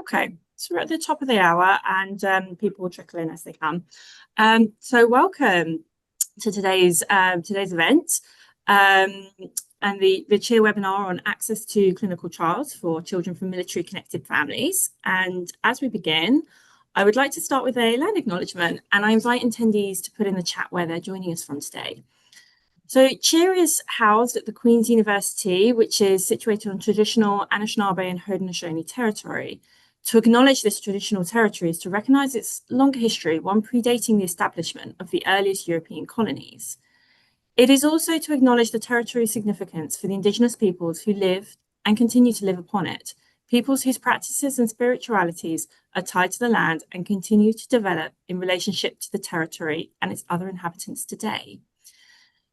Okay, so we're at the top of the hour and people will trickle in as they can. So welcome to today's event and the CHEER webinar on access to clinical trials for children from military connected families. And as we begin, I would like to start with a land acknowledgement, and I invite attendees to put in the chat where they're joining us from today. So CHEER is housed at the Queen's University, which is situated on traditional Anishinaabe and Haudenosaunee territory. To acknowledge this traditional territory is to recognise its longer history, one predating the establishment of the earliest European colonies. It is also to acknowledge the territory's significance for the Indigenous peoples who live and continue to live upon it, peoples whose practices and spiritualities are tied to the land and continue to develop in relationship to the territory and its other inhabitants today.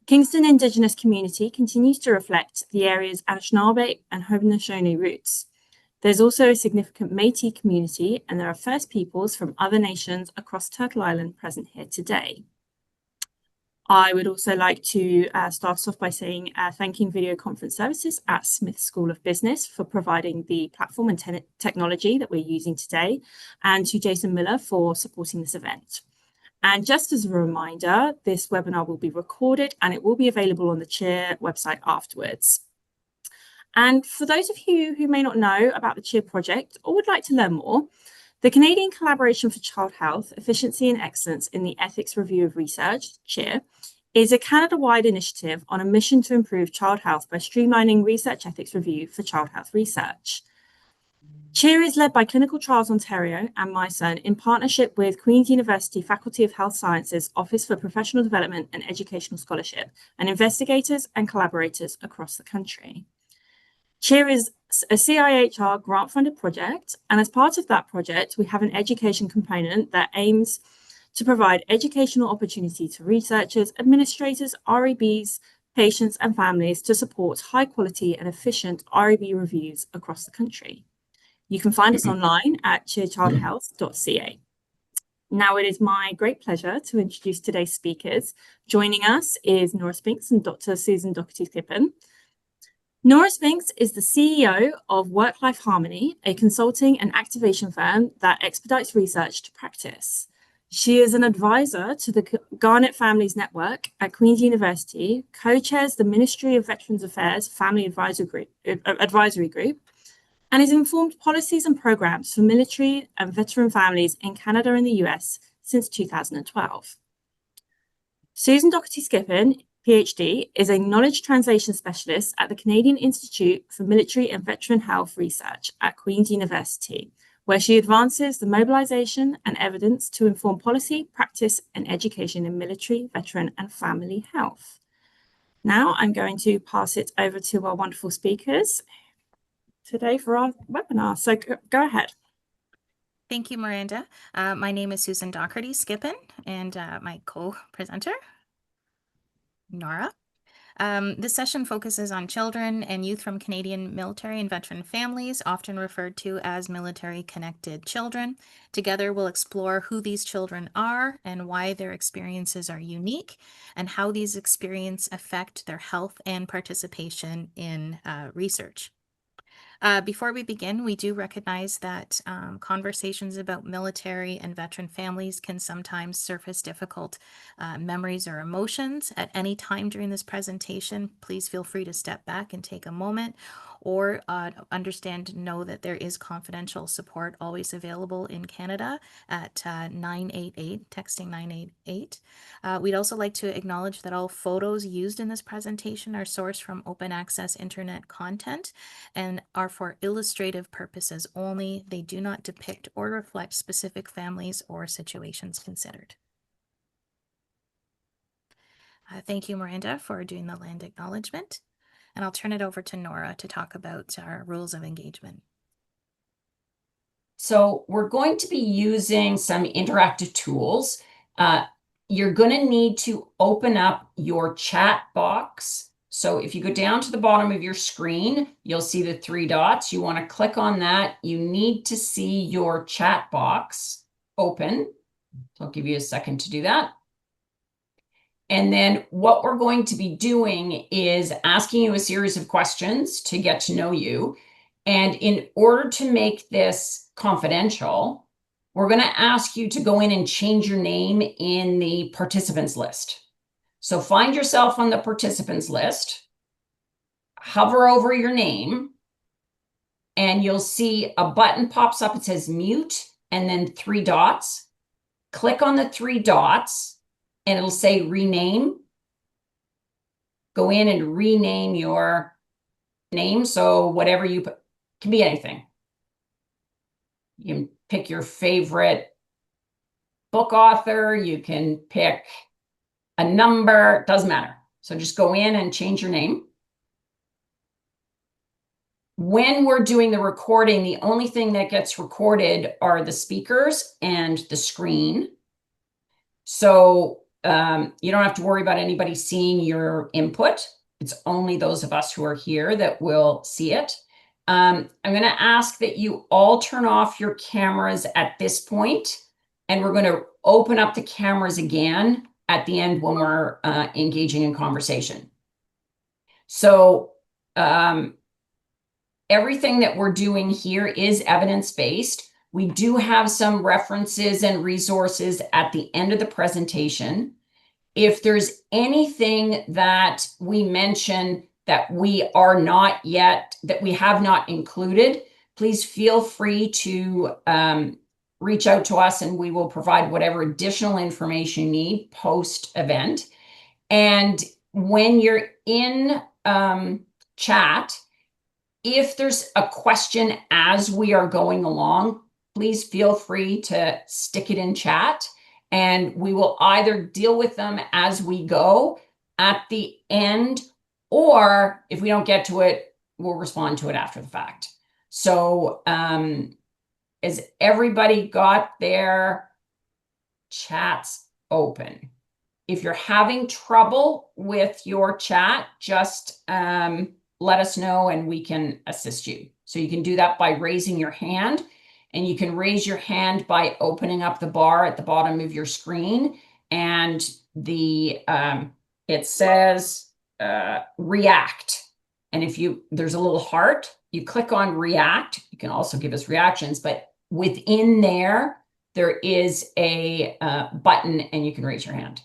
Kingston Indigenous community continues to reflect the area's Anishinaabe and Haudenosaunee roots. There's also a significant Métis community, and there are First Peoples from other nations across Turtle Island present here today. I would also like to start off by saying thanking Video Conference Services at Smith School of Business for providing the platform and technology that we're using today, and to Jason Miller for supporting this event. And just as a reminder, this webinar will be recorded and it will be available on the CHEER website afterwards. And for those of you who may not know about the CHEER project or would like to learn more, the Canadian Collaboration for Child Health, Efficiency and Excellence in the Ethics Review of Research, CHEER, is a Canada-wide initiative on a mission to improve child health by streamlining research ethics review for child health research. CHEER is led by Clinical Trials Ontario and MyCern in partnership with Queen's University Faculty of Health Sciences Office for Professional Development and Educational Scholarship, and investigators and collaborators across the country. CHEER is a CIHR grant-funded project, and as part of that project, we have an education component that aims to provide educational opportunity to researchers, administrators, REBs, patients, and families to support high-quality and efficient REB reviews across the country. You can find us online at cheerchildhealth.ca. Now it is my great pleasure to introduce today's speakers. Joining us is Nora Spinks and Dr. Susan Docherty-Skippen. Nora Spinks is the CEO of Work-Life Harmony, a consulting and activation firm that expedites research to practice. She is an advisor to the Garnet Families Network at Queen's University, co-chairs the Ministry of Veterans Affairs Family Advisory Group, and has informed policies and programs for military and veteran families in Canada and the US since 2012. Susan Docherty-Skippen, PhD, is a knowledge translation specialist at the Canadian Institute for Military and Veteran Health Research at Queen's University, where she advances the mobilization and evidence to inform policy, practice, and education in military, veteran, and family health. Now I'm going to pass it over to our wonderful speakers today for our webinar. So go ahead. Thank you, Miranda. My name is Susan Docherty-Skippen, and my co-presenter, Nora. This session focuses on children and youth from Canadian military and veteran families, often referred to as military-connected children. Together, we'll explore who these children are and why their experiences are unique, and how these experiences affect their health and participation in research. Before we begin, we do recognize that conversations about military and veteran families can sometimes surface difficult memories or emotions. At any time during this presentation, please feel free to step back and take a moment, or understand and know that there is confidential support always available in Canada at 988, texting 988. We'd also like to acknowledge that all photos used in this presentation are sourced from open access internet content and are for illustrative purposes only. They do not depict or reflect specific families or situations considered. Thank you, Miranda, for doing the land acknowledgement. And I'll turn it over to Nora to talk about our rules of engagement. So we're going to be using some interactive tools. You're going to need to open up your chat box. So if you go down to the bottom of your screen, you'll see the three dots. You want to click on that. You need to see your chat box open. So I'll give you a second to do that. And then what we're going to be doing is asking you a series of questions to get to know you. And in order to make this confidential, we're going to ask you to go in and change your name in the participants list. So find yourself on the participants list, hover over your name, and you'll see a button pops up. It says mute and then 3 dots. Click on the 3 dots and it'll say rename. Go in and rename your name. So whatever you put, can be anything. You can pick your favorite book author. You can pick a number, doesn't matter. So just go in and change your name. When we're doing the recording, the only thing that gets recorded are the speakers and the screen. So you don't have to worry about anybody seeing your input. It's only those of us who are here that will see it. I'm going to ask that you all turn off your cameras at this point, and we're going to open up the cameras again at the end when we're engaging in conversation. So everything that we're doing here is evidence-based. We do have some references and resources at the end of the presentation. If there's anything that we mention that we are not yet, that we have not included, please feel free to reach out to us and we will provide whatever additional information you need post-event. And when you're in chat, if there's a question as we are going along, please feel free to stick it in chat and we will either deal with them as we go at the end, or if we don't get to it, we'll respond to it after the fact. So has everybody got their chats open? If you're having trouble with your chat, just let us know and we can assist you. So you can do that by raising your hand, and you can raise your hand by opening up the bar at the bottom of your screen, and the it says react. And if there's a little heart, you click on react. You can also give us reactions, but within there is a button and you can raise your hand.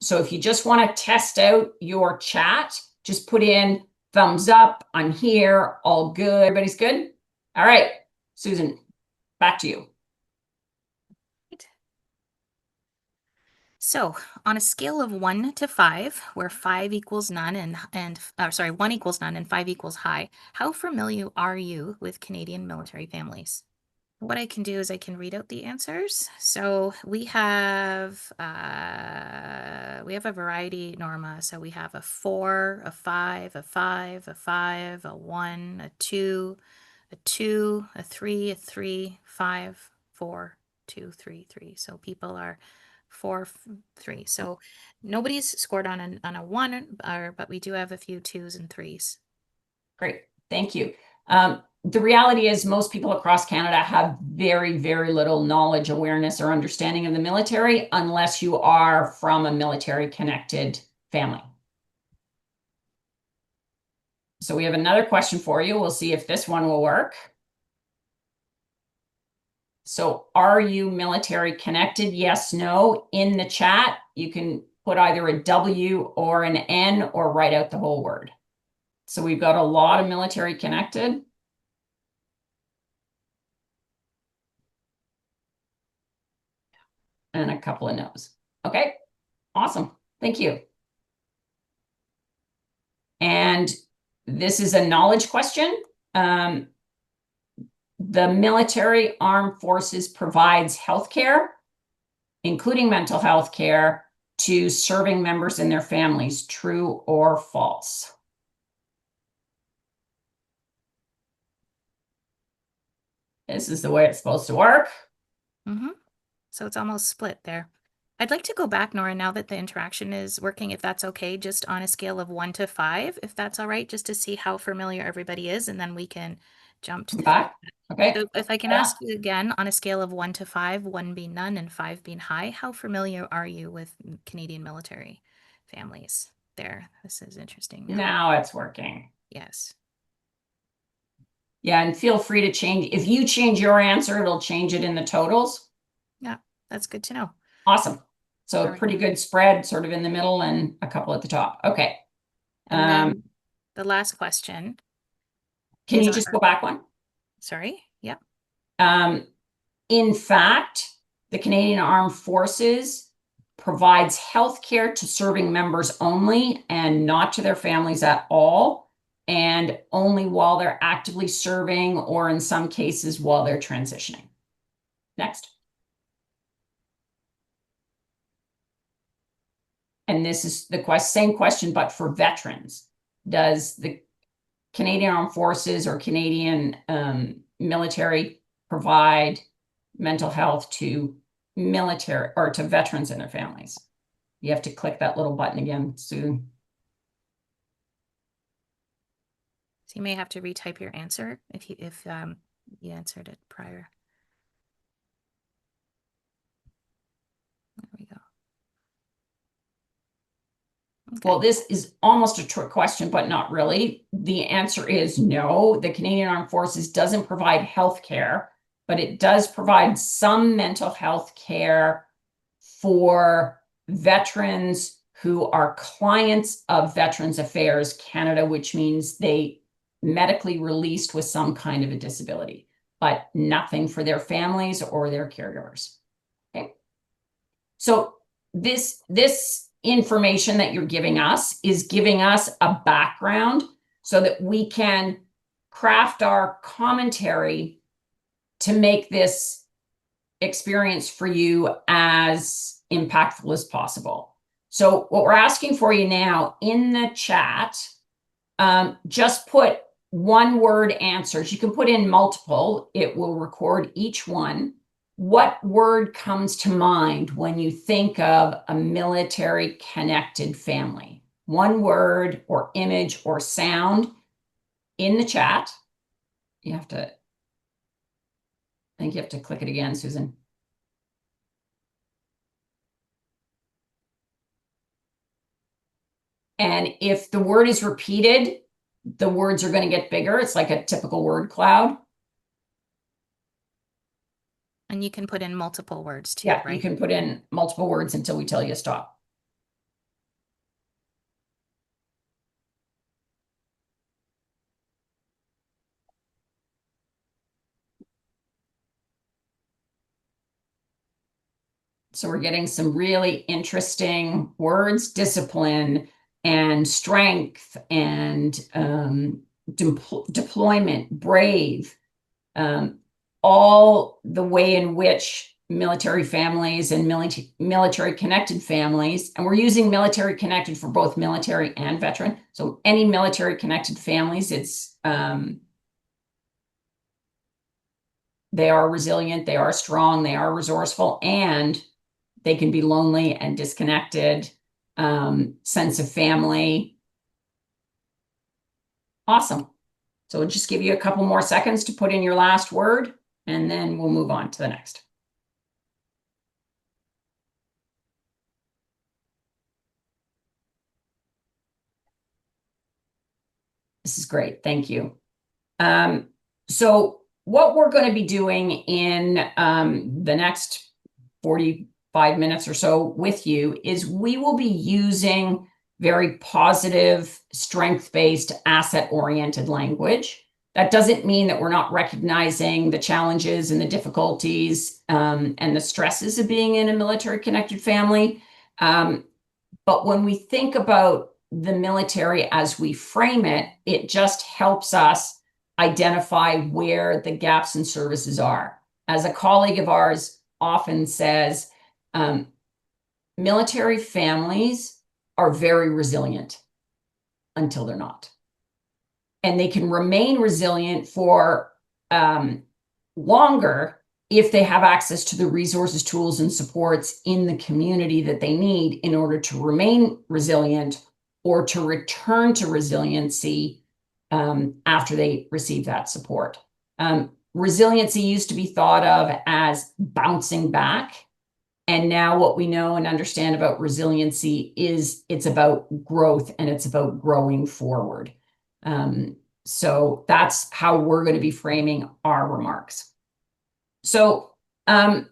So if you just want to test out your chat, just put in thumbs up, I'm here, all good. Everybody's good? All right, Susan, back to you. So on a scale of 1 to 5, where 5 equals none and 1 equals none and 5 equals high, how familiar are you with Canadian military families? What I can do is I can read out the answers. So we have a variety, Norma. So we have a 4, a 5, a 5, a 5, a 1, a 2, a 2, a 3, a 3, 5, 4, 2, 3, 3. So people are 4, 3. So nobody's scored on a 1, but we do have a few 2s and 3s. Great, thank you. The reality is most people across Canada have very, very little knowledge, awareness, or understanding of the military unless you are from a military-connected family. So we have another question for you. We'll see if this one will work. So are you military connected? Yes, no. In the chat, you can put either a W or an N or write out the whole word. So we've got a lot of military connected. And a couple of no's. Okay, awesome. Thank you. And this is a knowledge question. The military armed forces provides healthcare, including mental health care, to serving members and their families. True or false? This is the way it's supposed to work. Mm-hmm. So it's almost split there. I'd like to go back, Nora, now that the interaction is working, if that's okay, just on a scale of 1 to 5, if that's all right, just to see how familiar everybody is, and then we can jump to back. Okay. So if I can ask you again, on a scale of 1 to 5, 1 being none and 5 being high, how familiar are you with Canadian military families? There, this is interesting. Now it's working. Yes. Yeah, and feel free to change. If you change your answer, it'll change it in the totals. Yeah, that's good to know. Awesome. So All a right. pretty good spread sort of in the middle and a couple at the top. Okay. And then the last question. Can is you on just our- go back one? Sorry. Yeah. In fact, the Canadian Armed Forces provides healthcare to serving members only and not to their families at all, and only while they're actively serving or in some cases while they're transitioning. Next. And this is the same question, but for veterans. Does the Canadian Armed Forces or Canadian military provide mental health to military or to veterans and their families? You have to click that little button again soon. So you may have to retype your answer if you answered it prior. There we go. Okay. Well, this is almost a trick question, but not really. The answer is no. The Canadian Armed Forces doesn't provide health care, but it does provide some mental health care for veterans who are clients of Veterans Affairs Canada, which means they medically released with some kind of a disability, but nothing for their families or their caregivers. Okay. So this information that you're giving us is giving us a background so that we can craft our commentary to make this experience for you as impactful as possible. So what we're asking for you now in the chat, just put one word answers. You can put in multiple. It will record each one. What word comes to mind when you think of a military connected family? One word or image or sound in the chat. I think you have to click it again, Susan. And if the word is repeated, the words are going to get bigger. It's like a typical word cloud. And you can put in multiple words too, Yeah, right? you can put in multiple words until we tell you to stop. So we're getting some really interesting words: discipline and strength and deployment, brave, all the way in which military families and military connected families, and we're using military connected for both military and veteran. So any military connected families, it's they are resilient, they are strong, they are resourceful, and they can be lonely and disconnected, sense of family. Awesome. So we'll just give you a couple more seconds to put in your last word, and then we'll move on to the next. This is great. Thank you. So what we're going to be doing in the next 45 minutes or so with you is we will be using very positive, strength-based, asset-oriented language. That doesn't mean that we're not recognizing the challenges and the difficulties and the stresses of being in a military-connected family. But when we think about the military as we frame it, it just helps us identify where the gaps in services are. As a colleague of ours often says, military families are very resilient until they're not. And they can remain resilient for longer if they have access to the resources, tools, and supports in the community that they need in order to remain resilient or to return to resiliency after they receive that support. Resiliency used to be thought of as bouncing back. And now what we know and understand about resiliency is it's about growth and it's about growing forward. So that's how we're going to be framing our remarks. So do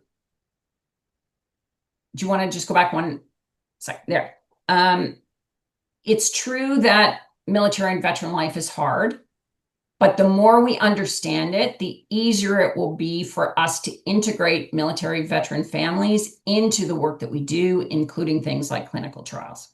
you want to just go back one second there? It's true that military and veteran life is hard, but the more we understand it, the easier it will be for us to integrate military veteran families into the work that we do, including things like clinical trials.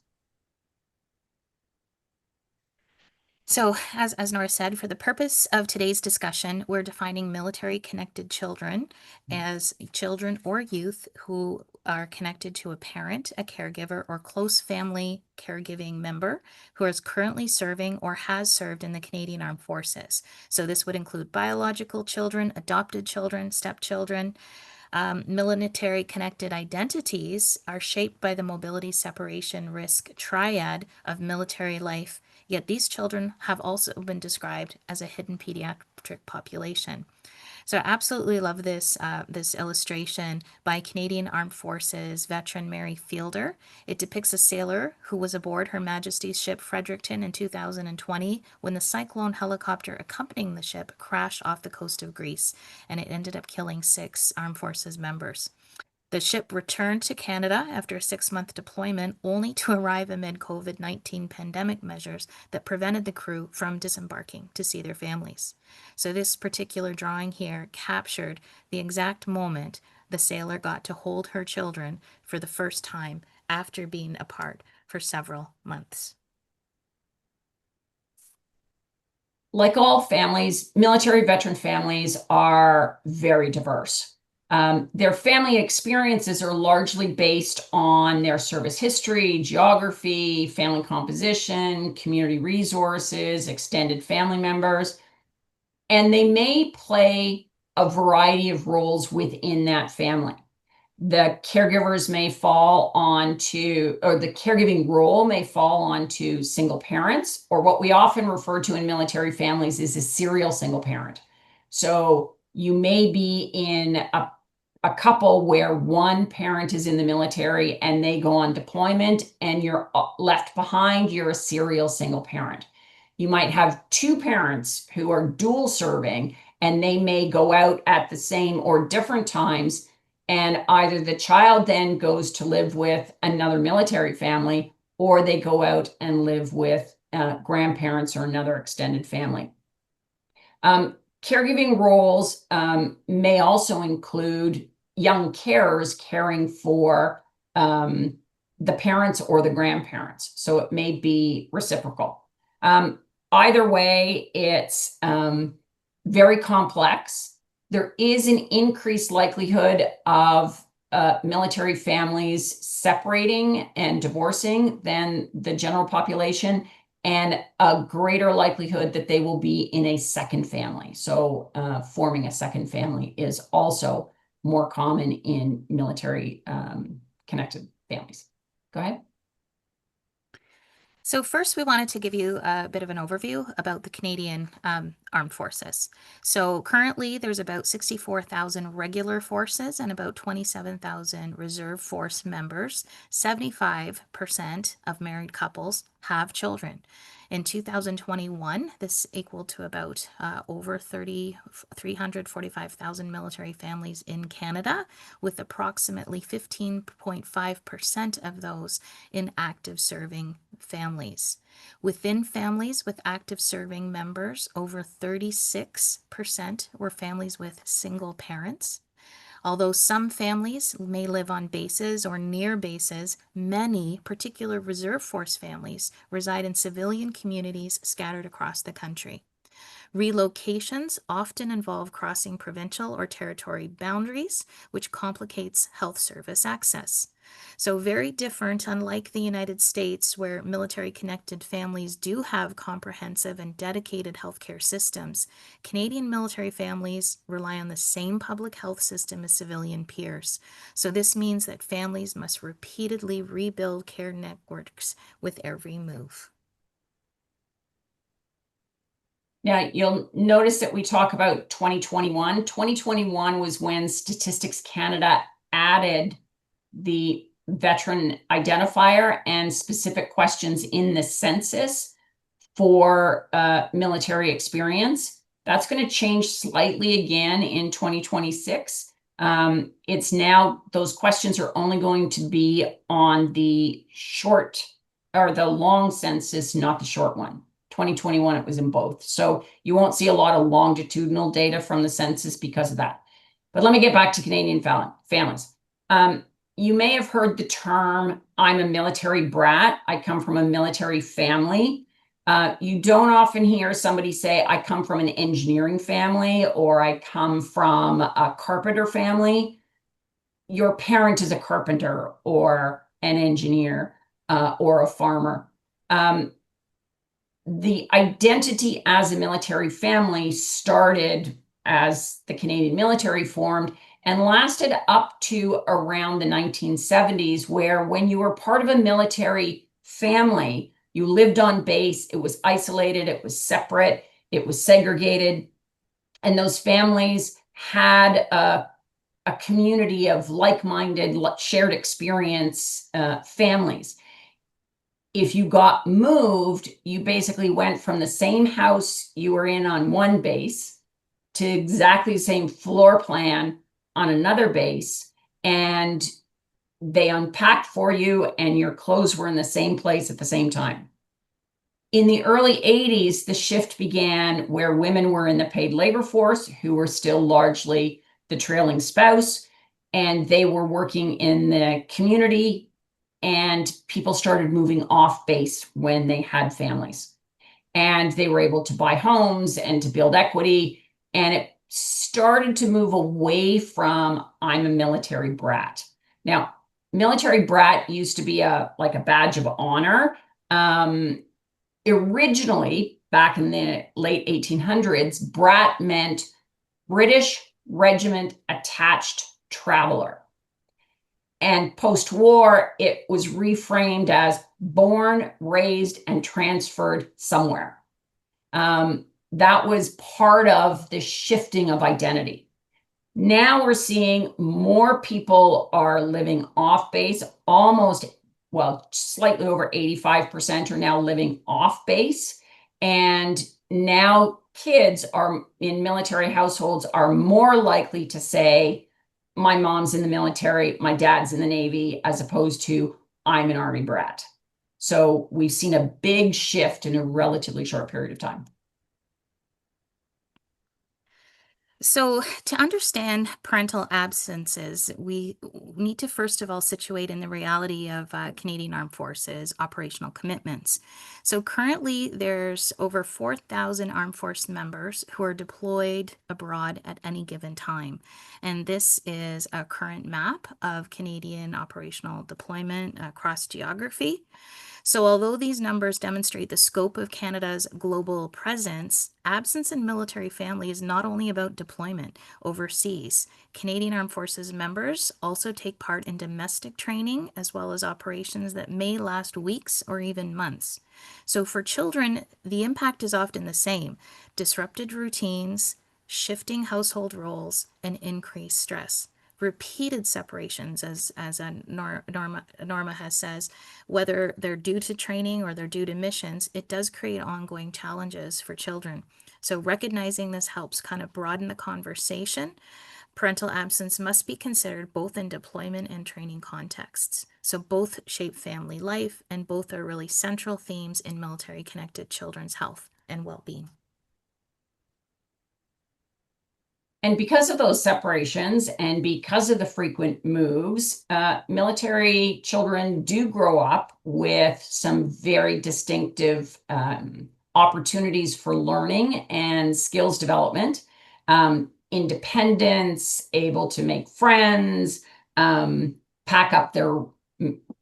So, as Nora said, for the purpose of today's discussion, we're defining military-connected children as children or youth who are connected to a parent, a caregiver, or close family caregiving member who is currently serving or has served in the Canadian Armed Forces. So this would include biological children, adopted children, stepchildren. Military-connected identities are shaped by the mobility separation risk triad of military life, yet these children have also been described as a hidden pediatric population. So I absolutely love this this illustration by Canadian Armed Forces veteran Mary Fielder. It depicts a sailor who was aboard Her Majesty's ship Fredericton in 2020 when the Cyclone helicopter accompanying the ship crashed off the coast of Greece, and it ended up killing 6 Armed Forces members. The ship returned to Canada after a 6-month deployment, only to arrive amid COVID-19 pandemic measures that prevented the crew from disembarking to see their families. So this particular drawing here captured the exact moment the sailor got to hold her children for the first time after being apart for several months. Like all families, military veteran families are very diverse. Their family experiences are largely based on their service history, geography, family composition, community resources, extended family members, and they may play a variety of roles within that family. The caregivers may fall onto, or the caregiving role may fall onto single parents, or what we often refer to in military families is a serial single parent. So you may be in a couple where one parent is in the military and they go on deployment and you're left behind, you're a serial single parent. You might have 2 parents who are dual serving and they may go out at the same or different times, and either the child then goes to live with another military family or they go out and live with grandparents or another extended family. Caregiving roles may also include young carers caring for the parents or the grandparents. So it may be reciprocal. Either way, it's very complex. There is an increased likelihood of military families separating and divorcing than the general population, and a greater likelihood that they will be in a second family. So forming a second family is also more common in military connected families. Go ahead. So first, we wanted to give you a bit of an overview about the Canadian Armed Forces. So currently, there's about 64,000 regular forces and about 27,000 reserve force members. 75% of married couples have children. In 2021, this equaled to about over 345,000 military families in Canada, with approximately 15.5% of those in active serving families. Within families with active serving members, over 36% were families with single parents. Although some families may live on bases or near bases, many, particular reserve force families, reside in civilian communities scattered across the country. Relocations often involve crossing provincial or territory boundaries, which complicates health service access. So very different, unlike the United States, where military-connected families do have comprehensive and dedicated healthcare systems. Canadian military families rely on the same public health system as civilian peers. So this means that families must repeatedly rebuild care networks with every move. Now, you'll notice that we talk about 2021. 2021 was when Statistics Canada added the veteran identifier and specific questions in the census for military experience. That's going to change slightly again in 2026. It's now, those questions are only going to be on the short or the long census, not the short one. 2021, it was in both. So you won't see a lot of longitudinal data from the census because of that. But let me get back to Canadian families. You may have heard the term, I'm a military brat. I come from a military family. You don't often hear somebody say, I come from an engineering family, or I come from a carpenter family. Your parent is a carpenter or an engineer or a farmer. The identity as a military family started as the Canadian military formed and lasted up to around the 1970s, where when you were part of a military family, you lived on base, it was isolated, it was separate, it was segregated, and those families had a community of like-minded, shared experience families. If you got moved, you basically went from the same house you were in on one base to exactly the same floor plan on another base, and they unpacked for you and your clothes were in the same place at the same time. In the early 80s, the shift began where women were in the paid labor force, who were still largely the trailing spouse, and they were working in the community, and people started moving off base when they had families. And they were able to buy homes and to build equity, and it started to move away from, I'm a military brat. Now, military brat used to be like a badge of honor. Originally, back in the late 1800s, brat meant British Regiment Attached Traveler. And post-war, it was reframed as born, raised, and transferred somewhere. That was part of the shifting of identity. Now we're seeing more people are living off base, slightly over 85% are now living off base. And now kids are in military households are more likely to say, my mom's in the military, my dad's in the Navy, as opposed to I'm an Army brat. So we've seen a big shift in a relatively short period of time. So to understand parental absences, we need to first of all situate in the reality of Canadian Armed Forces operational commitments. So currently there's over 4,000 Armed Force members who are deployed abroad at any given time. And this is a current map of Canadian operational deployment across geography. So although these numbers demonstrate the scope of Canada's global presence, absence in military family is not only about deployment overseas. Canadian Armed Forces members also take part in domestic training as well as operations that may last weeks or even months. So for children, the impact is often the same: disrupted routines, shifting household roles, and increased stress. Repeated separations, as Norma has says, whether they're due to training or they're due to missions, it does create ongoing challenges for children. So recognizing this helps kind of broaden the conversation. Parental absence must be considered both in deployment and training contexts. So both shape family life, and both are really central themes in military-connected children's health and well-being. And because of those separations and because of the frequent moves, military children do grow up with some very distinctive opportunities for learning and skills development, independence, able to make friends, pack up their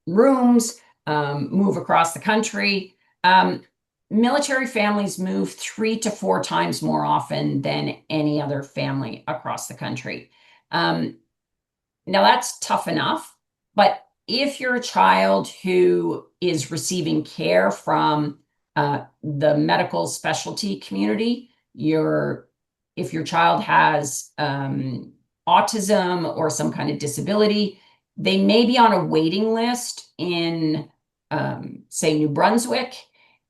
rooms, move across the country. Military families move 3 to 4 times more often than any other family across the country. Now that's tough enough, but if you're a child who is receiving care from the medical specialty community, if your child has autism or some kind of disability, they may be on a waiting list in, say, New Brunswick.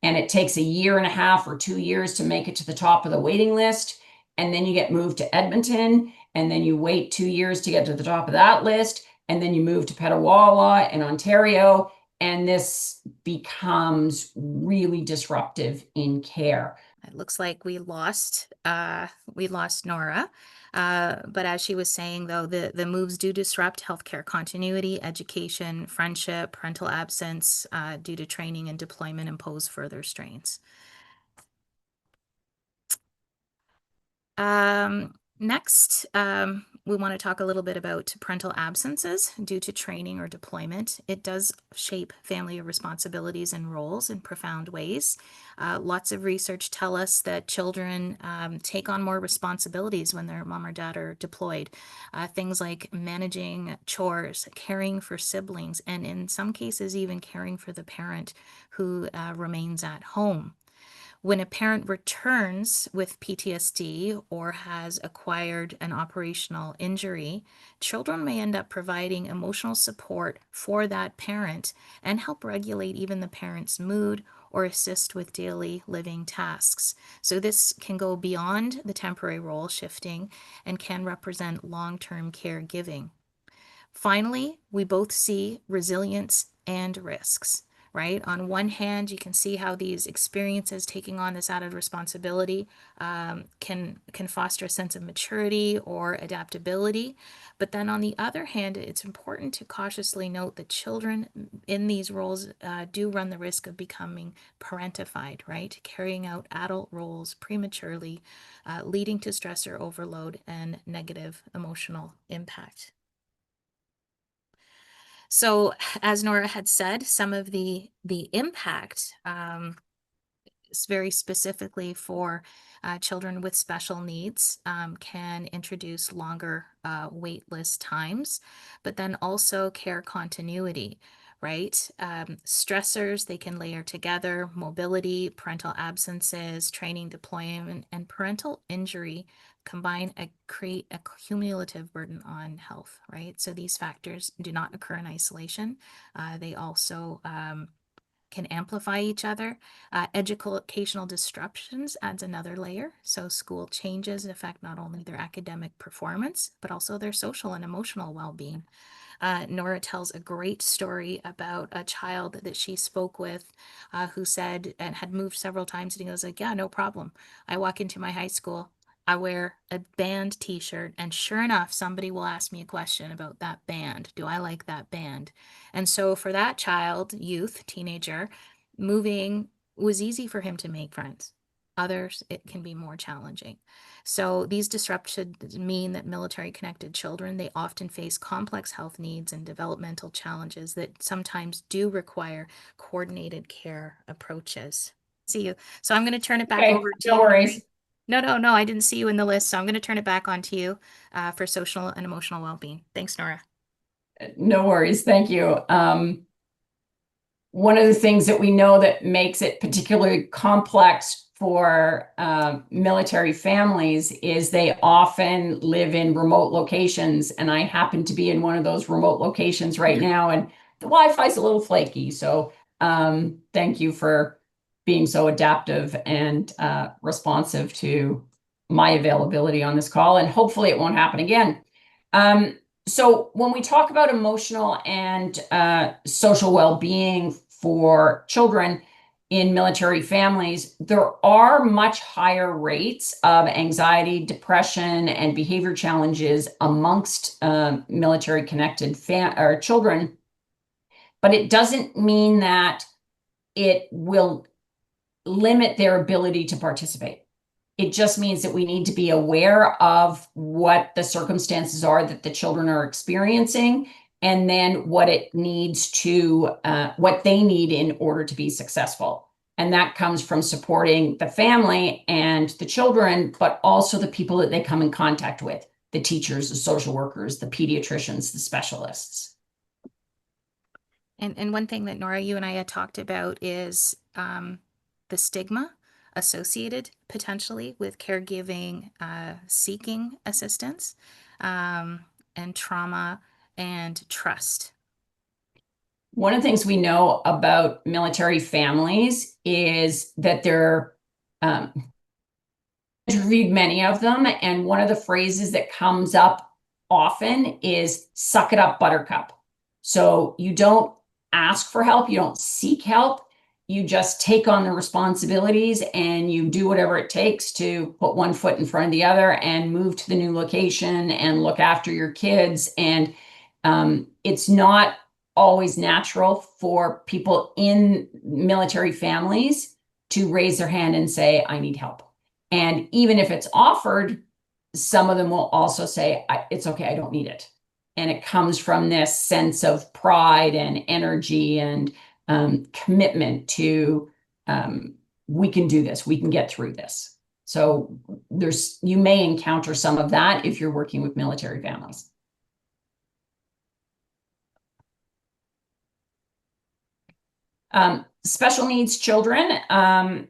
and it takes a year and a half or 2 years to make it to the top of the waiting list. And then you get moved to Edmonton, and then you wait 2 years to get to the top of that list. And then you move to Petawawa in Ontario, and this becomes really disruptive in care. It looks like we lost Nora. But as she was saying, though, the moves do disrupt healthcare continuity, education, friendship, parental absence due to training and deployment, and pose further strains. Next, we want to talk a little bit about parental absences due to training or deployment. It does shape family responsibilities and roles in profound ways. Lots of research tell us that children take on more responsibilities when their mom or dad are deployed. Things like managing chores, caring for siblings, and in some cases even caring for the parent who remains at home. When a parent returns with PTSD or has acquired an operational injury, children may end up providing emotional support for that parent and help regulate even the parent's mood or assist with daily living tasks. So this can go beyond the temporary role shifting and can represent long-term caregiving. Finally, we both see resilience and risks. Right? On one hand, you can see how these experiences taking on this added responsibility can foster a sense of maturity or adaptability. But then on the other hand, it's important to cautiously note that children in these roles do run the risk of becoming parentified, right? Carrying out adult roles prematurely, leading to stressor overload and negative emotional impact. So as Nora had said, some of the impact is very specifically for children with special needs can introduce longer wait list times, but then also care continuity, right? Stressors, they can layer together: mobility, parental absences, training deployment, and parental injury combine and create a cumulative burden on health, right? So these factors do not occur in isolation. They also can amplify each other. Educational disruptions adds another layer. So school changes affect not only their academic performance, but also their social and emotional well-being. Nora tells a great story about a child that she spoke with who said, and had moved several times, and he was like, yeah, no problem. I walk into my high school, I wear a band t-shirt, and sure enough, somebody will ask me a question about that band. Do I like that band? And so for that child, youth, teenager, moving was easy for him to make friends. Others, it can be more challenging. So these disruptions mean that military connected children, they often face complex health needs and developmental challenges that sometimes do require coordinated care approaches. See you. So I'm going to turn it back over to no you. worries. No, I didn't see you in the list, so I'm going to turn it back on to you for social and emotional well-being. Thanks, Nora. No worries. Thank you. One of the things that we know that makes it particularly complex for military families is they often live in remote locations. And I happen to be in one of those remote locations right now, and the Wi-Fi is a little flaky. So thank you for being so adaptive and responsive to my availability on this call, and hopefully it won't happen again. So when we talk about emotional and social well-being for children in military families, there are much higher rates of anxiety, depression, and behavior challenges amongst military connected children. But it doesn't mean that it will limit their ability to participate. It just means that we need to be aware of what the circumstances are that the children are experiencing, and then what it needs to, what they need in order to be successful. And that comes from supporting the family and the children, but also the people that they come in contact with: the teachers, the social workers, the pediatricians, the specialists. And one thing that Nora, you and I had talked about is the stigma associated potentially with caregiving, seeking assistance, and trauma and trust. One of the things we know about military families is that they're interviewed many of them, and one of the phrases that comes up often is "suck it up, buttercup." So you don't ask for help, you don't seek help, you just take on the responsibilities and you do whatever it takes to put one foot in front of the other and move to the new location and look after your kids. And it's not always natural for people in military families to raise their hand and say, "I need help." And even if it's offered, some of them will also say, "It's okay, I don't need it." And it comes from this sense of pride and energy and commitment to, we can do this, we can get through this. So you may encounter some of that if you're working with military families. Special needs children.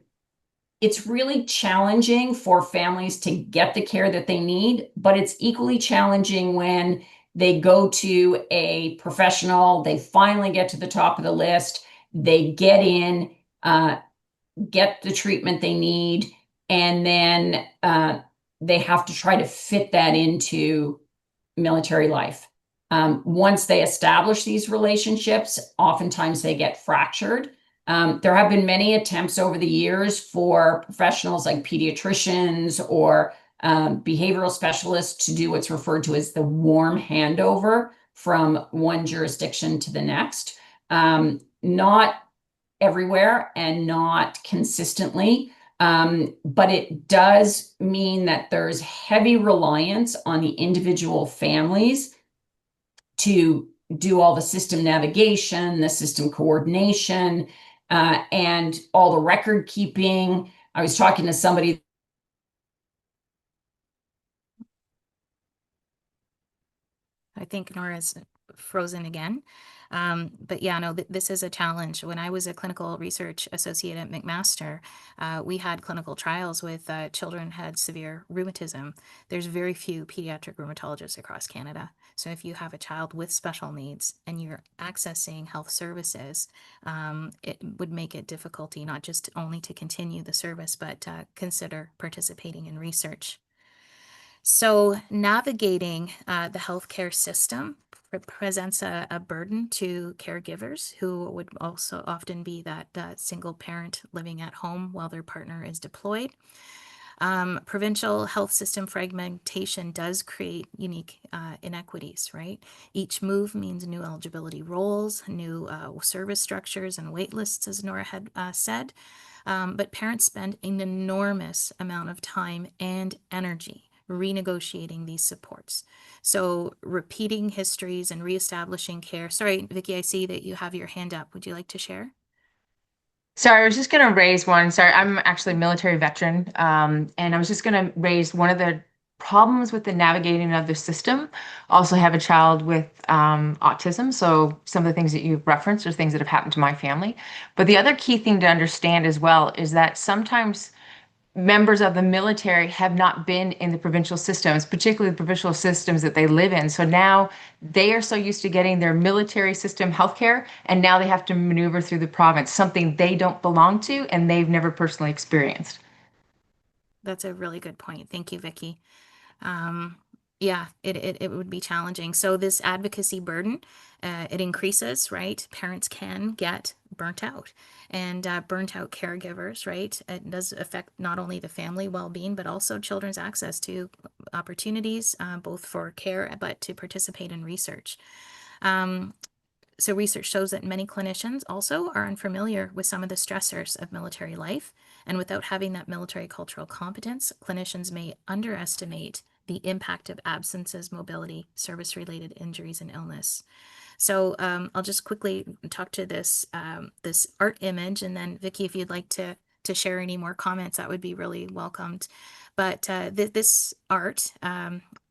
It's really challenging for families to get the care that they need, but it's equally challenging when they go to a professional, they finally get to the top of the list, they get in, get the treatment they need, and then they have to try to fit that into military life. Once they establish these relationships, oftentimes they get fractured. There have been many attempts over the years for professionals like pediatricians or behavioral specialists to do what's referred to as the warm handover from one jurisdiction to the next. Not everywhere and not consistently, but it does mean that there's heavy reliance on the individual families to do all the system navigation, the system coordination, and all the record keeping. I was talking to somebody. I think Nora's frozen again. But yeah, no, this is a challenge. When I was a clinical research associate at McMaster, we had clinical trials with children who had severe rheumatism. There's very few pediatric rheumatologists across Canada. So if you have a child with special needs and you're accessing health services, it would make it difficulty, not just only to continue the service, but consider participating in research. So navigating the healthcare system presents a burden to caregivers who would also often be that single parent living at home while their partner is deployed. Provincial health system fragmentation does create unique inequities, right? Each move means new eligibility roles, new service structures and wait lists, as Nora had said. But parents spend an enormous amount of time and energy renegotiating these supports. So repeating histories and reestablishing care. Sorry, Vicki, I see that you have your hand up. Would you like to share? Sorry, I was just going to raise one. Sorry, I'm actually a military veteran, and I was just going to raise one of the problems with the navigating of the system. Also have a child with autism, so some of the things that you've referenced are things that have happened to my family. But the other key thing to understand as well is that sometimes members of the military have not been in the provincial systems, particularly the provincial systems that they live in. So now they are so used to getting their military system healthcare, and now they have to maneuver through the province, something they don't belong to and they've never personally experienced. That's a really good point. Thank you, Vicki. Yeah, it would be challenging. So this advocacy burden, it increases, right? Parents can get burnt out, and burnt out caregivers, right? It does affect not only the family well-being, but also children's access to opportunities, both for care, but to participate in research. So research shows that many clinicians also are unfamiliar with some of the stressors of military life. And without having that military cultural competence, clinicians may underestimate the impact of absences, mobility, service-related injuries, and illness. So I'll just quickly talk to this this art image, and then Vicki, if you'd like to share any more comments, that would be really welcomed. But this art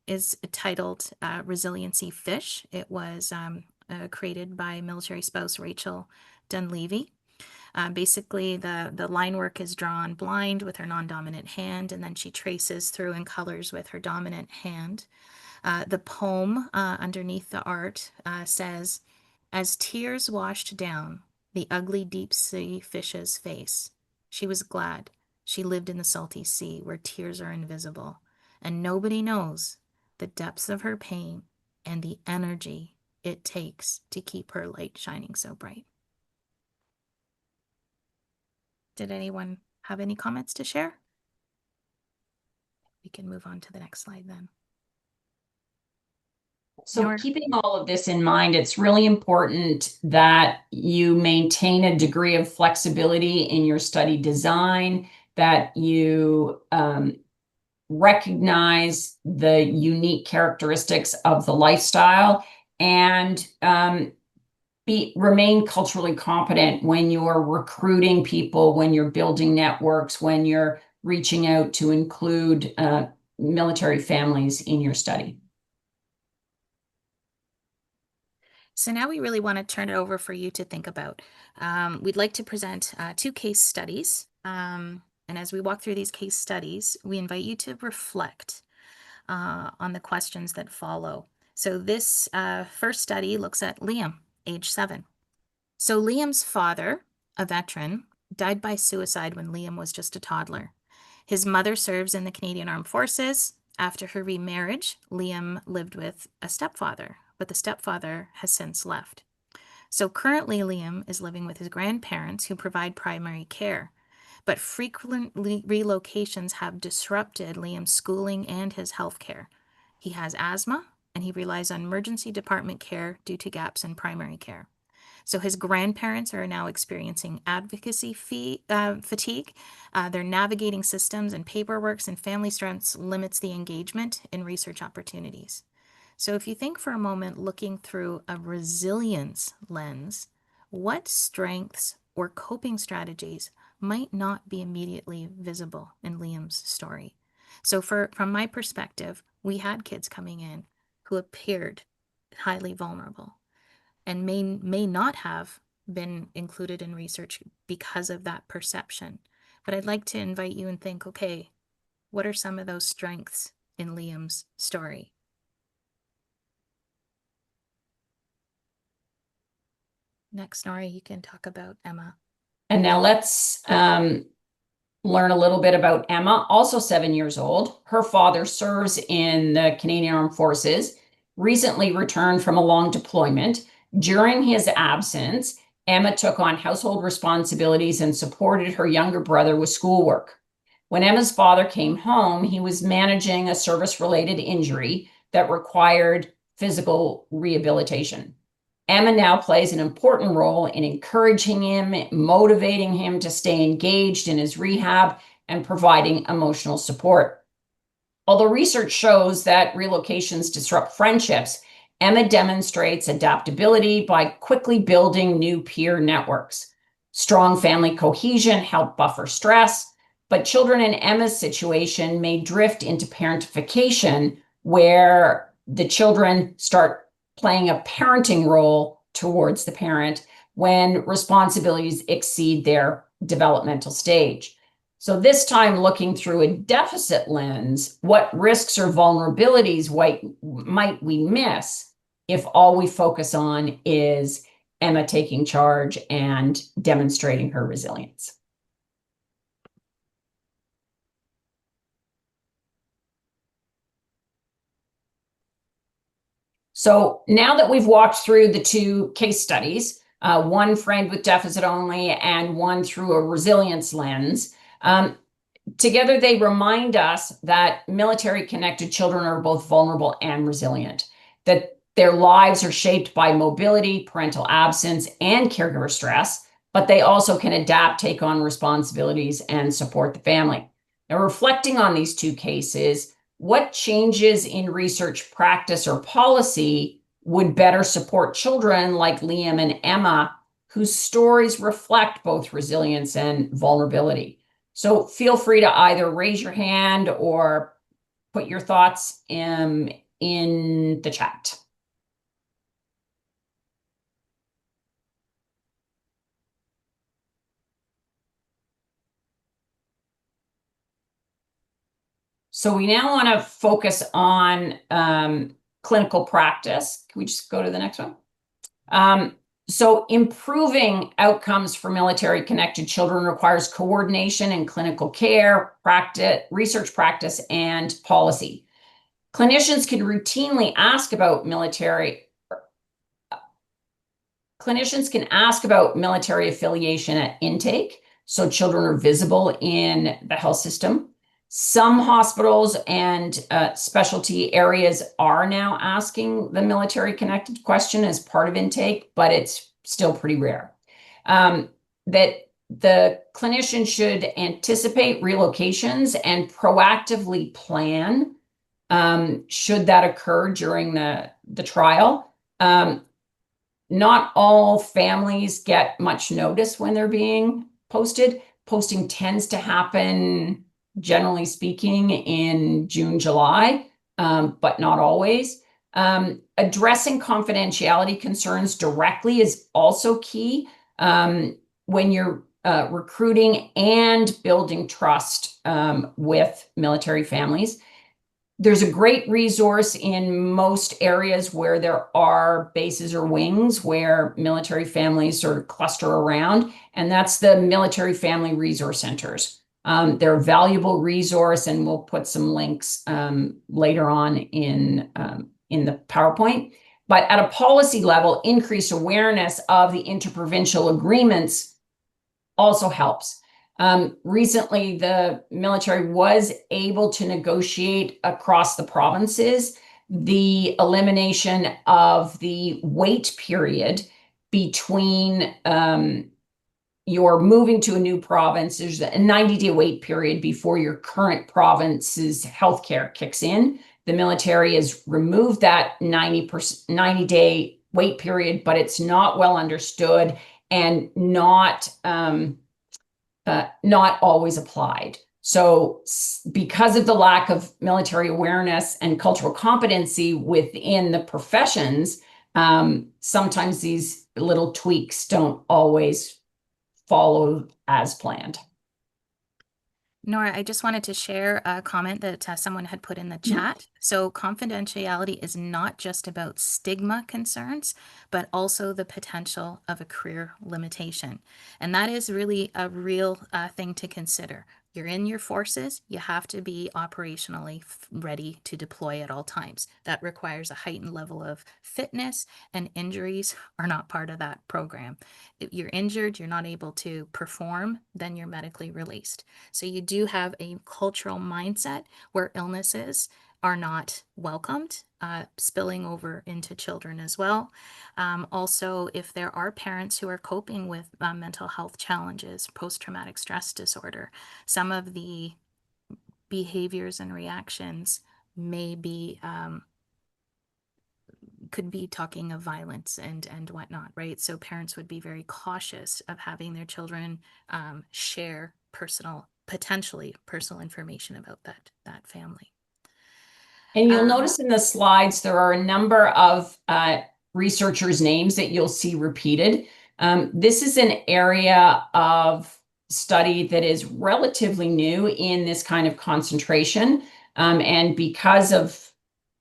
is titled Resiliency Fish. It was created by military spouse Rachel Dunleavy. Basically, the line work is drawn blind with her non-dominant hand, and then she traces through in colors with her dominant hand. The poem underneath the art says, As tears washed down the ugly deep-sea fish's face, she was glad she lived in the salty sea where tears are invisible, and nobody knows the depths of her pain and the energy it takes to keep her light shining so bright. Did anyone have any comments to share? We can move on to the next slide then. So Nora? keeping all of this in mind, it's really important that you maintain a degree of flexibility in your study design, that you recognize the unique characteristics of the lifestyle, and remain culturally competent when you're recruiting people, when you're building networks, when you're reaching out to include military families in your study. So now we really want to turn it over for you to think about. We'd like to present 2 case studies. And as we walk through these case studies, we invite you to reflect on the questions that follow. So this first study looks at Liam, age 7. So Liam's father, a veteran, died by suicide when Liam was just a toddler. His mother serves in the Canadian Armed Forces. After her remarriage, Liam lived with a stepfather, but the stepfather has since left. So currently Liam is living with his grandparents who provide primary care, but frequent relocations have disrupted Liam's schooling and his health care. He has asthma and he relies on emergency department care due to gaps in primary care. So his grandparents are now experiencing advocacy fatigue. They're navigating systems and paperwork, and family stress limits the engagement in research opportunities. So if you think for a moment, looking through a resilience lens, what strengths or coping strategies might not be immediately visible in Liam's story? So from my perspective, we had kids coming in who appeared highly vulnerable and may not have been included in research because of that perception. But I'd like to invite you and think, okay, what are some of those strengths in Liam's story? Next, Nora, you can talk about Emma. And now let's learn a little bit about Emma, also 7 years old. Her father serves in the Canadian Armed Forces, recently returned from a long deployment. During his absence, Emma took on household responsibilities and supported her younger brother with schoolwork. When Emma's father came home, he was managing a service-related injury that required physical rehabilitation. Emma now plays an important role in encouraging him, motivating him to stay engaged in his rehab, and providing emotional support. Although research shows that relocations disrupt friendships, Emma demonstrates adaptability by quickly building new peer networks. Strong family cohesion help buffer stress, but children in Emma's situation may drift into parentification, where the children start playing a parenting role towards the parent when responsibilities exceed their developmental stage. So this time, looking through a deficit lens, what risks or vulnerabilities might we miss if all we focus on is Emma taking charge and demonstrating her resilience? So now that we've walked through the 2 case studies, one framed with deficit only and one through a resilience lens, together they remind us that military-connected children are both vulnerable and resilient, that their lives are shaped by mobility, parental absence, and caregiver stress, but they also can adapt, take on responsibilities, and support the family. Now, reflecting on these 2 cases, what changes in research practice or policy would better support children like Liam and Emma, whose stories reflect both resilience and vulnerability? So feel free to either raise your hand or put your thoughts in the chat. So we now want to focus on clinical practice. Can we just go to the next one? So improving outcomes for military connected children requires coordination in clinical care, practice, research practice, and policy. Clinicians can routinely ask about military affiliation at intake, so children are visible in the health system. Some hospitals and specialty areas are now asking the military connected question as part of intake, but it's still pretty rare. That the clinician should anticipate relocations and proactively plan should that occur during the trial. Not all families get much notice when they're being posted. Posting tends to happen, generally speaking, in June, July, but not always. Addressing confidentiality concerns directly is also key when you're recruiting and building trust with military families. There's a great resource in most areas where there are bases or wings where military families sort of cluster around, and that's the Military Family Resource Centers. They're a valuable resource, and we'll put some links later on in the PowerPoint. But at a policy level, increased awareness of the interprovincial agreements also helps. Recently, the military was able to negotiate across the provinces the elimination of the wait period between you're moving to a new province. There's a 90-day wait period before your current province's healthcare kicks in. The military has removed that 90-day wait period, but it's not well understood and not always applied. So because of the lack of military awareness and cultural competency within the professions, sometimes these little tweaks don't always follow as planned. Nora, I just wanted to share a comment that someone had put in the chat. So confidentiality is not just about stigma concerns, but also the potential of a career limitation. And that is really a real thing to consider. You're in your forces, you have to be operationally ready to deploy at all times. That requires a heightened level of fitness, and injuries are not part of that program. If you're injured, you're not able to perform, then you're medically released. So you do have a cultural mindset where illnesses are not welcomed, spilling over into children as well. Also, if there are parents who are coping with mental health challenges, post-traumatic stress disorder, some of the behaviors and reactions may be could be talking of violence and whatnot, right? So parents would be very cautious of having their children share potentially personal information about that family. And you'll notice in the slides, there are a number of researchers' names that you'll see repeated. This is an area of study that is relatively new in this kind of concentration. And because of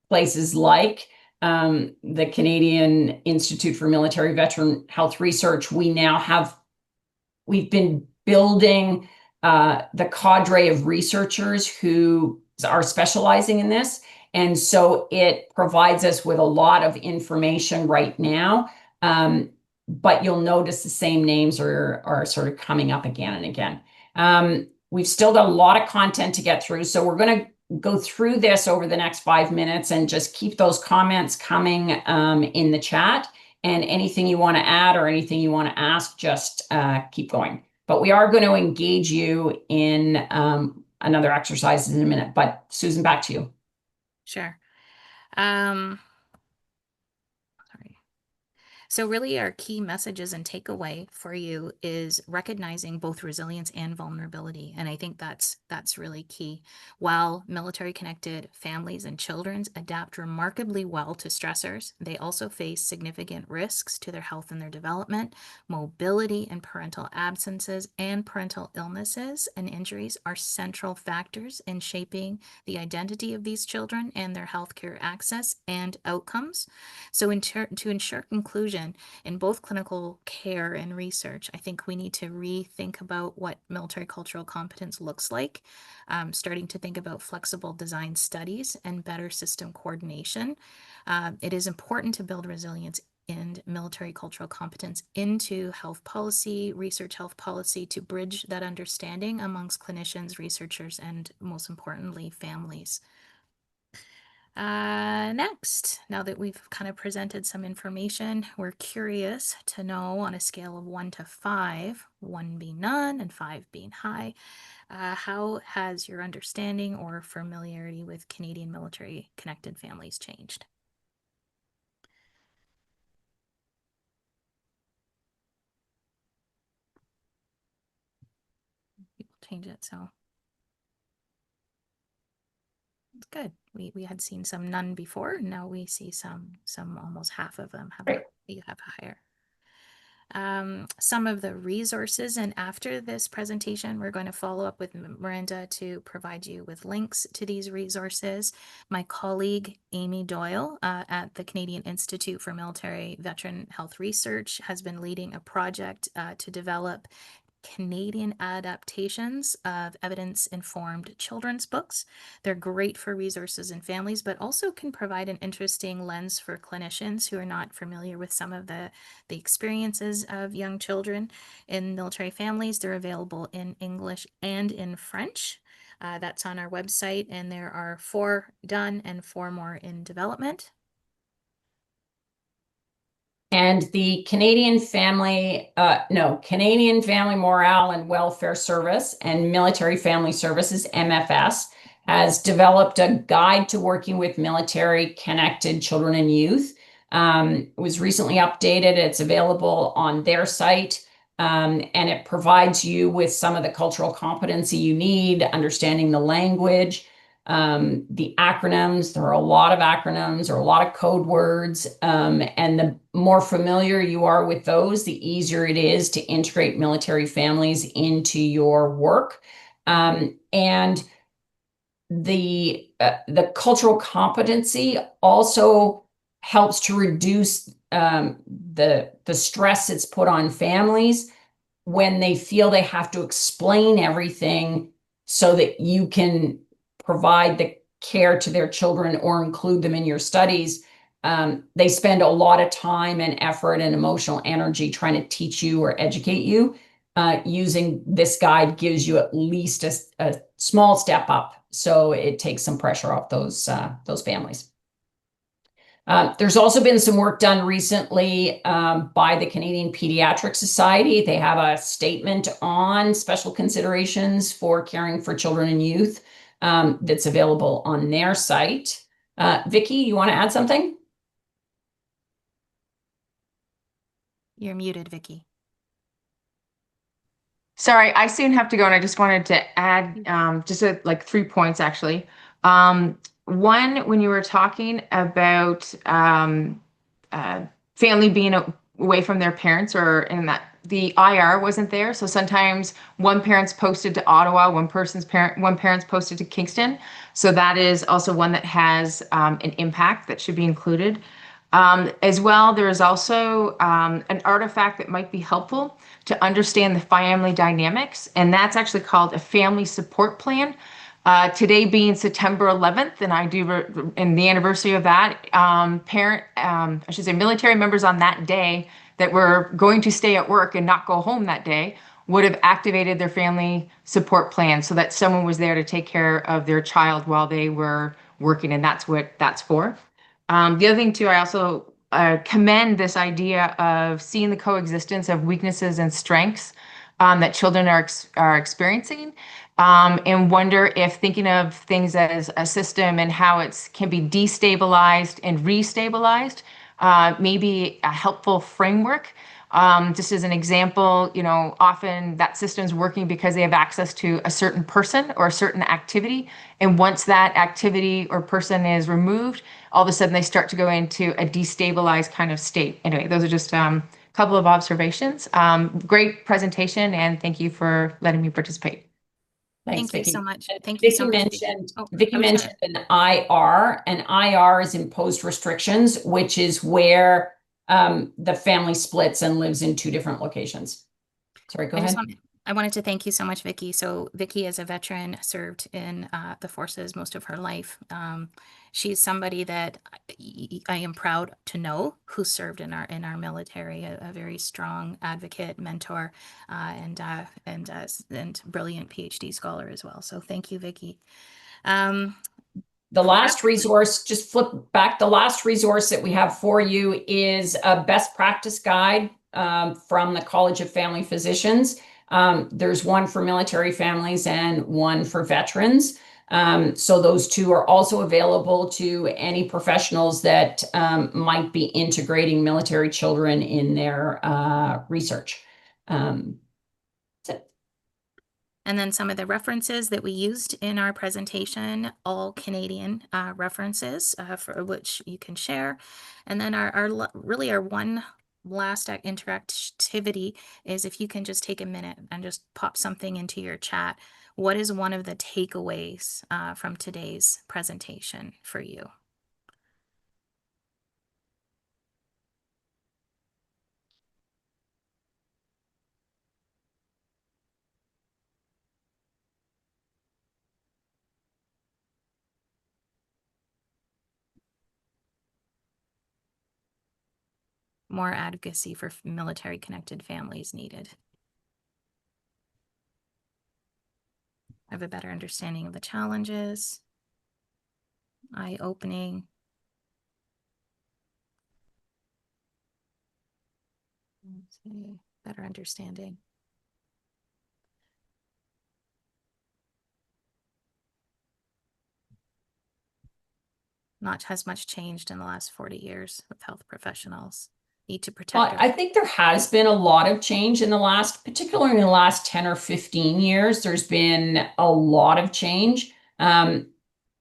places like the Canadian Institute for Military Veteran Health Research, we've been building the cadre of researchers who are specializing in this. And so it provides us with a lot of information right now. But you'll notice the same names are sort of coming up again and again. We've still got a lot of content to get through, so we're going to go through this over the next 5 minutes and just keep those comments coming in the chat. And anything you want to add or anything you want to ask, just keep going. But we are going to engage you in another exercise in a minute. But Susan, back to you. Sure. Sorry. So really our key messages and takeaway for you is recognizing both resilience and vulnerability. And I think that's really key. While military connected families and children adapt remarkably well to stressors, they also face significant risks to their health and their development. Mobility and parental absences and parental illnesses and injuries are central factors in shaping the identity of these children and their healthcare access and outcomes. So to ensure inclusion in both clinical care and research. I think we need to rethink about what military cultural competence looks like, starting to think about flexible design studies and better system coordination. It is important to build resilience and military cultural competence into health policy, research health policy, to bridge that understanding amongst clinicians, researchers, and most importantly, families. Next, now that we've kind of presented some information, we're curious to know, on a scale of 1 to 5, 1 being none and 5 being high, how has your understanding or familiarity with Canadian military connected families changed? People change it, so it's good. We had seen some none before, now we see some almost half of them have you have higher. Some of the resources, and after this presentation we're going to follow up with Miranda to provide you with links to these resources. My colleague Amy Doyle at the Canadian Institute for Military Veteran Health Research has been leading a project to develop Canadian adaptations of evidence-informed children's books. They're great for resources and families, but also can provide an interesting lens for clinicians who are not familiar with some of the experiences of young children in military families. They're available in English and in French. That's on our website, and there are 4 done and 4 more in development. And the Canadian Family Morale and Welfare Service and Military Family Services, MFS, has developed a guide to working with military connected children and youth. It was recently updated. It's available on their site, and it provides you with some of the cultural competency you need, understanding the language, the acronyms. There are a lot of acronyms or a lot of code words, and the more familiar you are with those, the easier it is to integrate military families into your work. And the cultural competency also helps to reduce the stress it's put on families when they feel they have to explain everything so that you can provide the care to their children or include them in your studies. They spend a lot of time and effort and emotional energy trying to teach you or educate you. Using this guide gives you at least a small step up, so it takes some pressure off those families. There's also been some work done recently by the Canadian Pediatric Society. They have a statement on special considerations for caring for children and youth that's available on their site. Vicky, you want to add something? You're muted, Vicky. Sorry, I soon have to go, and I just wanted to add just like 3 points actually. One, when you were talking about family being away from their parents, or in that the IR wasn't there, so sometimes one parent's posted to Ottawa, one parent's posted to Kingston, so that is also one that has an impact that should be included. As well, there is also an artifact that might be helpful to understand the family dynamics, and that's actually called a family support plan. Today being September 11th, and and the anniversary of that, military members on that day that were going to stay at work and not go home that day would have activated their family support plan so that someone was there to take care of their child while they were working, and that's what that's for. The other thing too, I also commend this idea of seeing the coexistence of weaknesses and strengths that children are experiencing, and wonder if thinking of things as a system and how it can be destabilized and restabilized may be a helpful framework. Just as an example, often that system's working because they have access to a certain person or a certain activity. And once that activity or person is removed, all of a sudden they start to go into a destabilized kind of state. Anyway, those are just a couple of observations. Great presentation, and thank you for letting me participate. Thanks, Thank you Vicky. so much. Thank you so much. Vicky mentioned an IR. An IR is imposed restrictions, which is where the family splits and lives in 2 different locations. Sorry, go ahead. I wanted to thank you so much, Vicki. So Vicki, as a veteran, served in the forces most of her life. She's somebody that I am proud to know who served in our military. A very strong advocate, mentor, and brilliant PhD scholar as well. So thank you, Vicki. The last resource, just flip back. The last resource that we have for you is a best practice guide from the College of Family Physicians. There's one for military families and one for veterans. So those 2 are also available to any professionals that might be integrating military children in their research. And then some of the references that we used in our presentation, all Canadian references for which you can share. And then our one last interactivity is if you can just take a minute and just pop something into your chat. What is one of the takeaways from today's presentation for you? More advocacy for military connected families needed. Have a better understanding of the challenges. Eye-opening. Let's see, better understanding. Not has much changed in the last 40 years with health professionals. Need to protect. Well, I think there has been a lot of change in the last, particularly in the last 10 or 15 years. There's been a lot of change.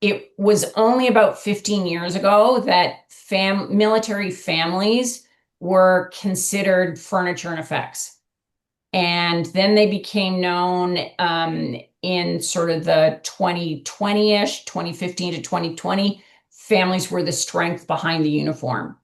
It was only about 15 years ago that military families were considered furniture and effects. And then they became known in sort of the 2020-ish, 2015 to 2020, families were the strength behind the uniform.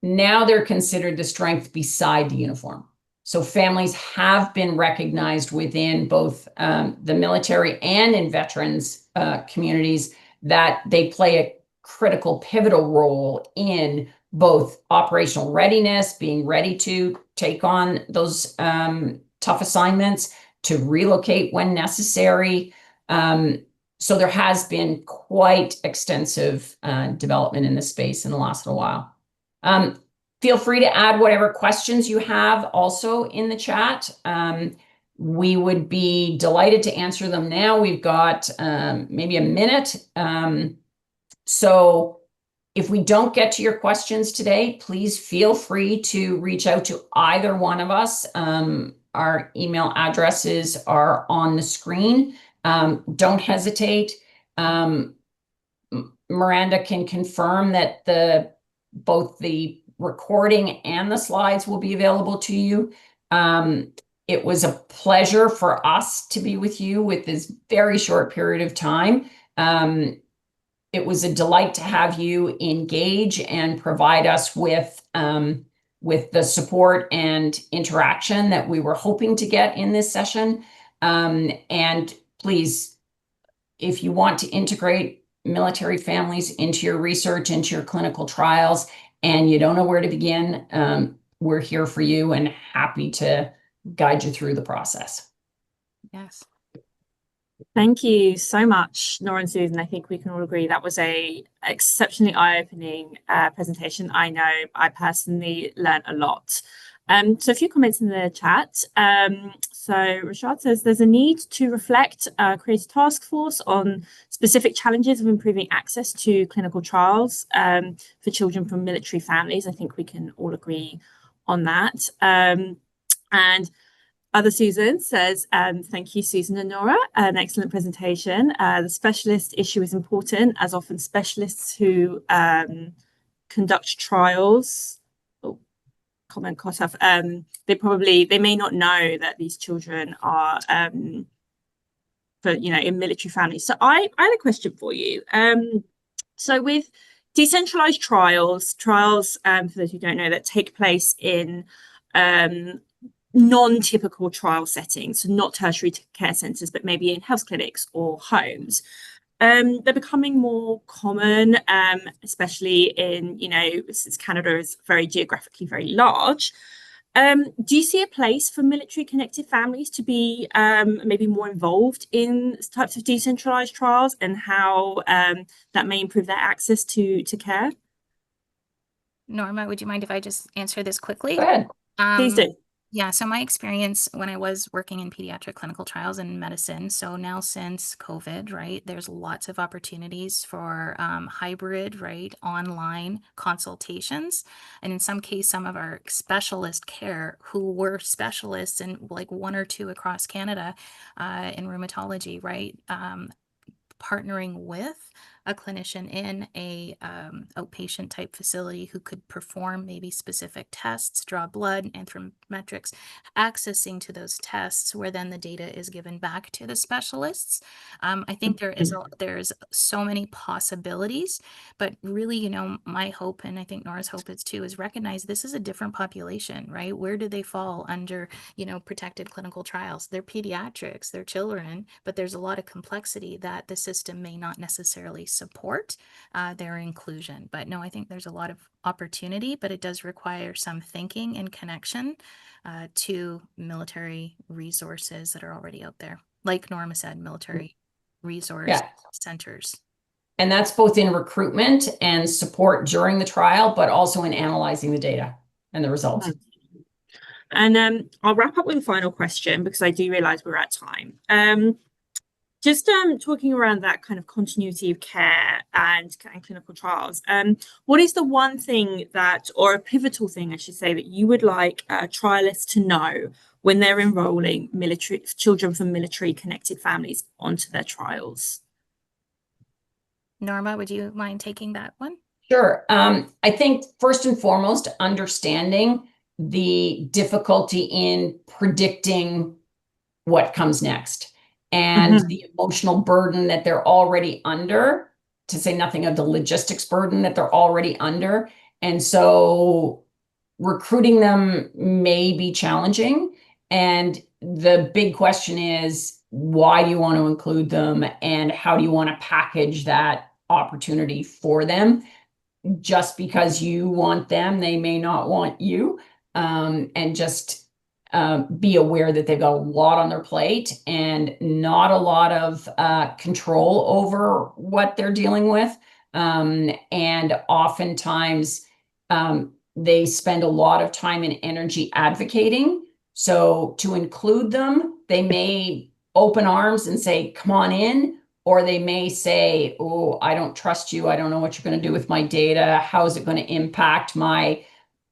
Now they're considered the strength beside the uniform. So families have been recognized within both the military and in veterans communities that they play a critical, pivotal role in both operational readiness, being ready to take on those tough assignments, to relocate when necessary. So there has been quite extensive development in this space in the last little while. Feel free to add whatever questions you have also in the chat. We would be delighted to answer them now. We've got maybe a minute. So if we don't get to your questions today, please feel free to reach out to either one of us. Our email addresses are on the screen. Don't hesitate. Miranda can confirm that both the recording and the slides will be available to you. It was a pleasure for us to be with you with this very short period of time. It was a delight to have you engage and provide us with the support and interaction that we were hoping to get in this session. And please, if you want to integrate military families into your research, into your clinical trials, and you don't know where to begin, we're here for you and happy to guide you through the process. Yes. Thank you so much, Nora and Susan. I think we can all agree that was a exceptionally eye-opening presentation. I know I personally learned a lot. So a few comments in the chat. So Rashad says there's a need to reflect, create a task force on specific challenges of improving access to clinical trials for children from military families. I think we can all agree on that. And other Susan says, thank you, Susan and Nora, an excellent presentation. The specialist issue is important, as often specialists who conduct trials, comment cut off, they may not know that these children are, in military families. So I had a question for you. So with decentralized trials, for those who don't know, that take place in non-typical trial settings, so not tertiary care centres, but maybe in health clinics or homes. They're becoming more common, especially in, since Canada is geographically very large. Do you see a place for military connected families to be maybe more involved in types of decentralized trials, and how that may improve their access to care? Norma, would you mind if I just answer this quickly? Go ahead. Please do. Yeah, so my experience when I was working in pediatric clinical trials in medicine, so now since COVID, right, there's lots of opportunities for hybrid, right, online consultations. And in some case, some of our specialist care who were specialists in like 1 or 2 across Canada in rheumatology, right, partnering with a clinician in a outpatient type facility who could perform maybe specific tests, draw blood, anthropometrics, accessing to those tests where then the data is given back to the specialists. I think there's so many possibilities, but really, my hope, and I think Nora's hope is too, is recognize this is a different population, right? Where do they fall under, protected clinical trials? They're pediatrics, they're children, but there's a lot of complexity that the system may not necessarily support their inclusion. But no, I think there's a lot of opportunity, but it does require some thinking and connection to military resources that are already out there. Like Norma said, military resource centers. And that's both in recruitment and support during the trial, but also in analyzing the data and the results. And I'll wrap up with a final question, because I do realize we're at time. Just talking around that kind of continuity of care and clinical trials, what is the one thing that, or a pivotal thing, I should say, that you would like trialists to know when they're enrolling children from military connected families onto their trials? Norma, would you mind taking that one? Sure. I think first and foremost, understanding the difficulty in predicting what comes next, and the emotional burden that they're already under, to say nothing of the logistics burden that they're already under. And so recruiting them may be challenging. And the big question is, why do you want to include them, and how do you want to package that opportunity for them? Just because you want them, they may not want you. And just be aware that they've got a lot on their plate and not a lot of control over what they're dealing with. And oftentimes they spend a lot of time and energy advocating. So to include them, they may open arms and say, come on in, or they may say, oh, I don't trust you. I don't know what you're going to do with my data. How is it going to impact my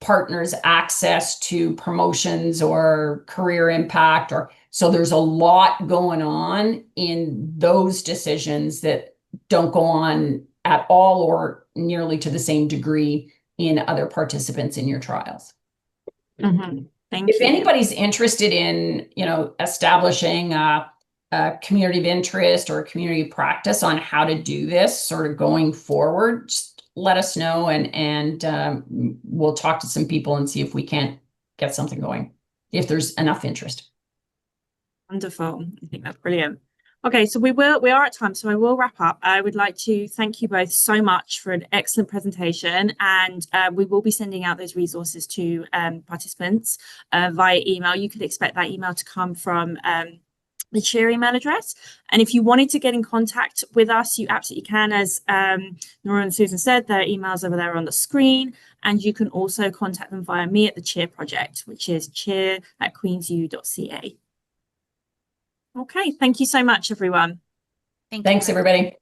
partner's access to promotions or career impact? Or so there's a lot going on in those decisions that don't go on at all or nearly to the same degree in other participants in your trials. If anybody's interested in, establishing a community of interest or a community of practice on how to do this sort of going forward, just let us know, and we'll talk to some people and see if we can't get something going, if there's enough interest. Wonderful. I think that's brilliant. Okay, so we are at time, so I will wrap up. I would like to thank you both so much for an excellent presentation, and we will be sending out those resources to participants via email. You could expect that email to come from the CHEER email address. And if you wanted to get in contact with us, you absolutely can. As Nora and Susan said, their emails over there on the screen, and you can also contact them via me at the CHEER project, which is cheer@queensu.ca. Okay, thank you so much, everyone. Thanks, everybody.